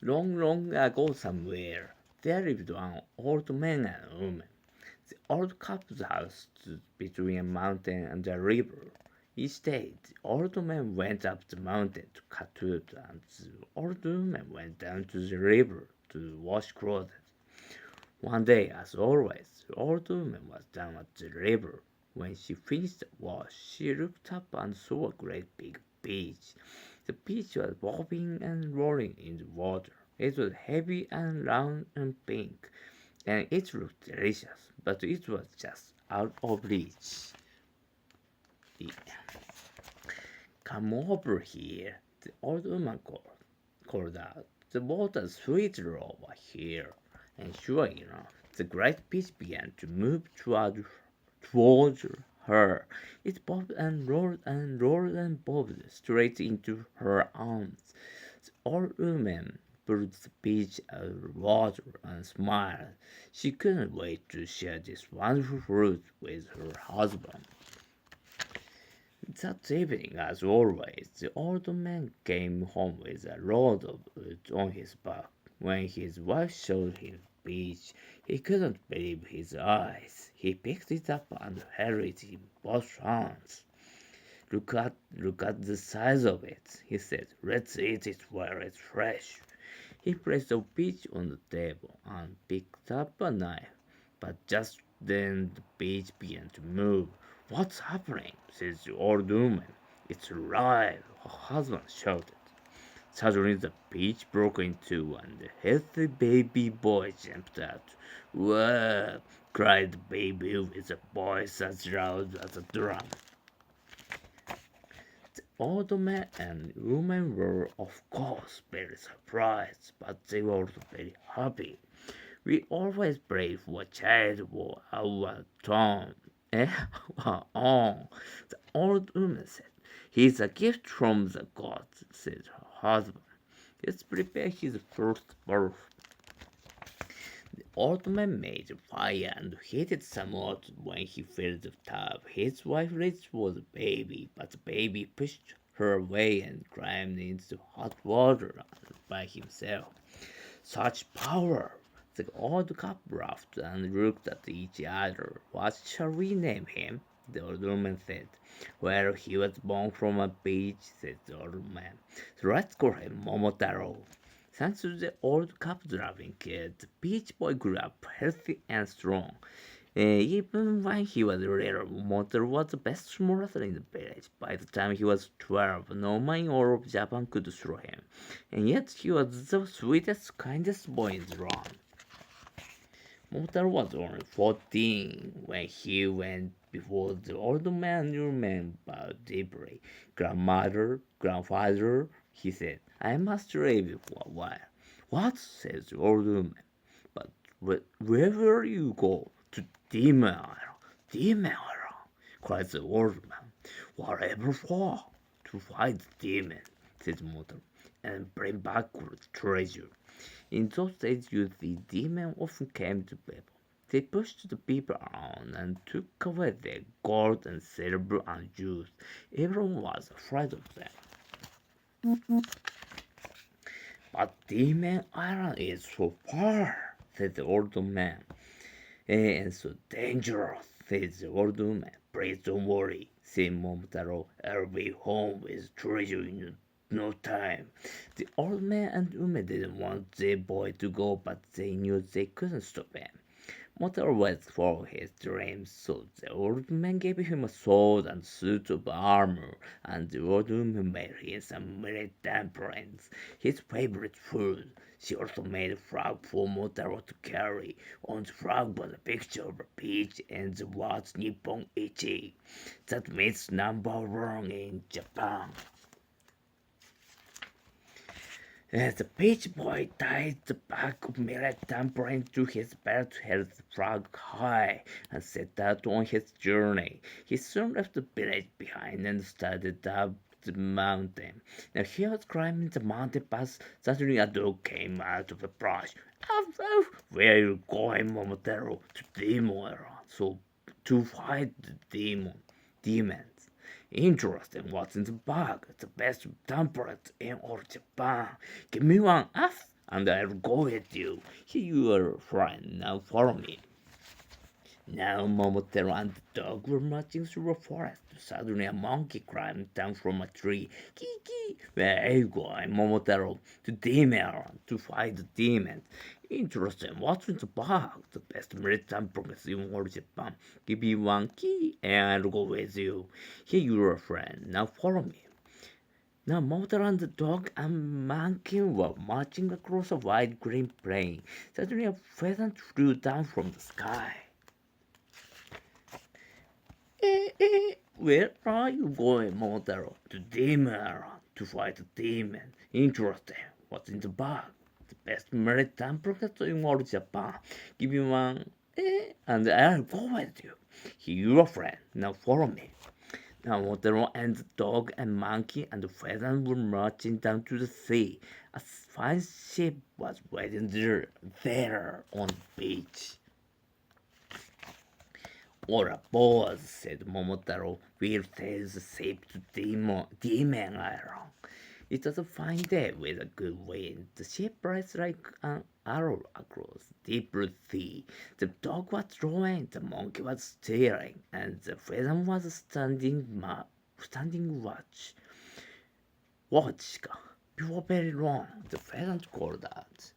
Long, long ago somewhere, there lived an old man and a woman. The old couple's house stood between a mountain and a river. Each day, the old man went up the mountain to cut wood, and the old woman went down to the river to wash clothes. One day, as always, the old woman was down at the river. When she finished the wash, she looked up and saw a great big peach. The peach was bobbing and rolling in the water. It was heavy and round and pink, and it looked delicious, but it was just out of reach. Come over here, the old woman called out. The water's sweeter over here. And sure enough, the great peach began to move towards her. It bobbed and rolled and rolled and bobbed straight into her arms. The old woman pulled the peach out of the water and smiled. She couldn't wait to share this wonderful fruit with her husband. That evening, as always, the old man came home with a load of wood on his back. When his wife showed him the peach, he couldn't believe his eyes. He picked it up and held it in both hands. Look at the size of it, he said. Let's eat it while it's fresh. He placed the peach on the table and picked up a knife. But just then the peach began to move. What's happening? Said the old woman. It's alive, her husband shouted. Suddenly the peach broke in two and the healthy baby boy jumped out. Whoa! Cried the baby with a voice as loud as a drum. The old man and woman were, of course, very surprised, but they were also very happy. We always pray for a child for our town. Oh, the old woman said. He's a gift from the gods, said her husband. Let's prepare his first birth. The old man made a fire and heated some water when he filled the tub. His wife reached for the baby, but the baby pushed her away and climbed into hot water by himself. Such power! The old couple laughed and looked at each other. What shall we name him? The old woman said. Well, he was born from a peach, said the old man. So let's call him Momotaro. Thanks to the old couple's loving care, the peach boy grew up healthy and strong. Even when he was little, Momotaro was the best sumo wrestler in the village. By the time he was 12, no man in all of Japan could throw him. And yet he was the sweetest, kindest boy in the land. Momotaro was only 14 when he went before the old man and woman bowed deeply. Grandmother, grandfather, he said, I must leave you for a while. What? Said the old woman. But wherever you go, to Demon Island, Demon Island, cried the old man. Whatever for? To fight the demon, said Momotaro, and bring back the treasure. In those days, you see, demons often came to people. They pushed the people around and took away their gold and silver and jewels. Everyone was afraid of them. But Demon Island is so far, said the old man. And so dangerous, said the old woman. Please don't worry, said Momotaro. I'll be home with treasure in no time. The old man and woman didn't want their boy to go, but they knew they couldn't stop him. Momotaro was for his dreams, so the old man gave him a sword and suit of armor, and the old woman made him some millet dumplings, his favorite food. She also made a flag for Momotaro to carry. On the flag was a picture of a peach and the words Nippon Ichi. That means number one in Japan. The peach boy tied the bag of millet dumpling to his belt, held the flag high, and set out on his journey. He soon left the village behind and started up the mountain. Now he was climbing the mountain pass. Suddenly a dog came out of the brush. Where are you going, Momotaro? To Demon, so to fight the demons. Interesting, what's in the bag? The best dumplings in all Japan. Give me one. and I'll go with you. Here you are, friend. Now follow me. Now Momotaro and the dog were marching through a forest. Suddenly a monkey climbed down from a tree. Kiki! Where are you going, Momotaro? To Demon Island, to fight the demons. Interesting. What's in the bag? The best maritime promise in all Japan. Give me one key and I'll go with you. Here you are, friend. Now follow me. Now Momotaro and the dog and monkey were marching across a wide green plain. Suddenly a pheasant flew down from the sky. Where are you going, Momotaro? To Demon Island, to fight the demon. Interesting. What's in the bag? The best maritime product in all Japan. Give me one, and I'll go with you. Here you are, friend. Now follow me. Now Momotaro and the dog and monkey and the pheasant were marching down to the sea. A fine ship was waiting there on the beach. All aboard, said Momotaro. We'll sail the ship to Demon Island. It was a fine day with a good wind. The ship raced like an arrow across the deep blue sea. The dog was rowing, the monkey was steering, and the pheasant was standing watch. Before very long, the pheasant called out.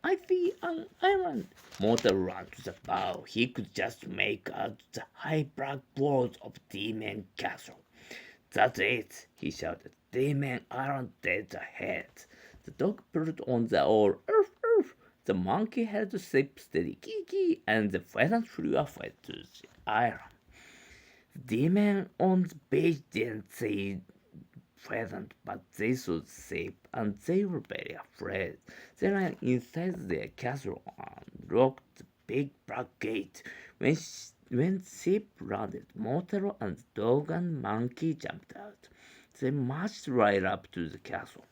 I see an island. Momotaro ran to the bow. He could just make out the high black walls of Demon Castle. That's it, he shouted. Demon Island dead ahead. The dog pulled on the oar. Urf, urf. The monkey held the ship steady. Kiki, and the pheasant flew away to the island. The demon on the beach didn't see pheasant, but they saw the ship, and they were very afraid. They ran inside their castle and locked the big black gate. When ship landed, Momotaro and the dog and monkey jumped out. They marched right up to the castle.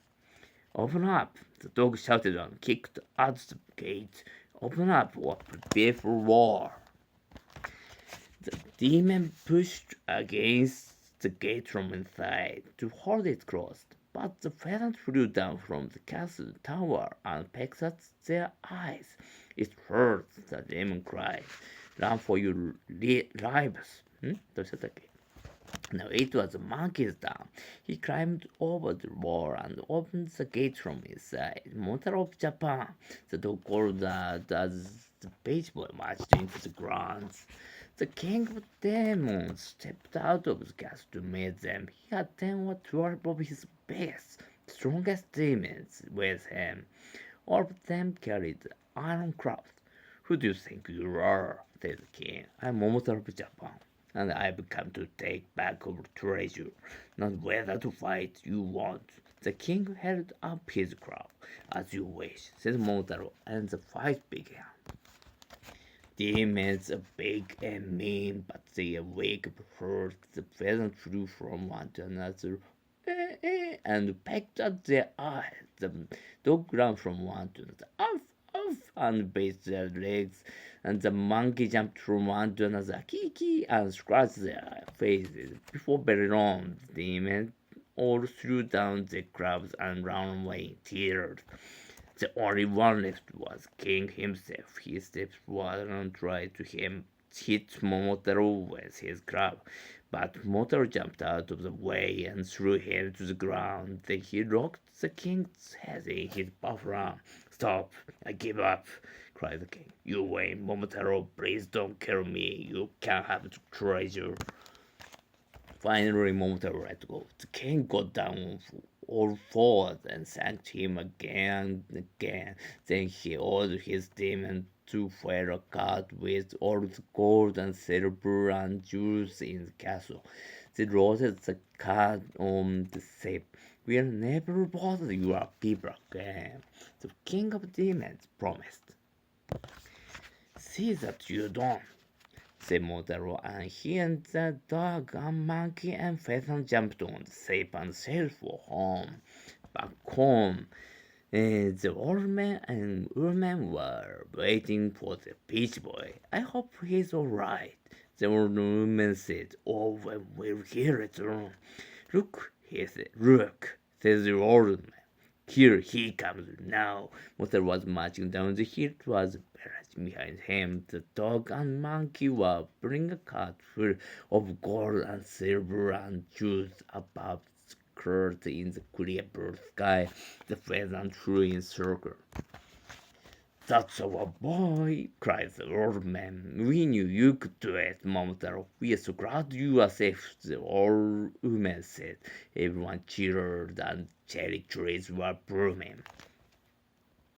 Open up! The dog shouted and kicked at the gate. Open up or prepare for war. The demon pushed against the gate from inside to hold it closed, but the pheasant flew down from the castle tower and pecked at their eyes. It hurts, the demon cried. Run for your lives. どうしたっけ? Now it was the monkey's turn. He climbed over the wall and opened the gate from inside. Momotaro of Japan, the dog called out as the page boy marched into the grounds. The king of demons stepped out of the castle to meet them. He had 10 or 12 of his best, strongest demons with him. All of them carried iron clubs. Who do you think you are? Said the king. I'm Momotaro of Japan, and I've come to take back our treasure, not whether to fight you want. The king held up his club. As you wish, said Momotaro, and the fight began. Demons are big and mean, but they are weak because the pheasant flew from one to another and pecked at their eyes. The dog ran from one to another, off, and bit their legs, and the monkey jumped from one to another, kiki, and scratched their faces. Before very long, the demons all threw down their clubs and ran away in tears. The only one left was King himself. He stepped forward and tried to hit Momotaro with his club, but Momotaro jumped out of the way and threw him to the ground. Then he rocked the king's head in his buff arm. Stop! I give up! Cried the king. You win, Momotaro. Please don't kill me. You can have the treasure. Finally, Momotaro let go. The king got down all fours and thanked him again and again. Then he ordered his demon to fill a cart with all the gold and silver and jewels in the castle. They loaded the cart on the ship. We'll never bother your people again, the king of demons promised. See that you don't, said Momotaro, and he and the dog and monkey and pheasant jumped on the ship and sailed for home. Back home, the old man and woman were waiting for the peach boy. I hope he's all right, the old woman said. Oh, when will he return? Look, he said. Look, said the old man. Here he comes now. Motor was marching down the hill towards the village. Behind him, the dog and monkey were pulling a cart full of gold and silver and jewels above the clouds in the clear blue sky. The pheasant flew in circle. That's our boy, cried the old man. We knew you could do it, Momotaro. We are so glad you are safe, the old woman said. Everyone cheered and cherry trees were blooming.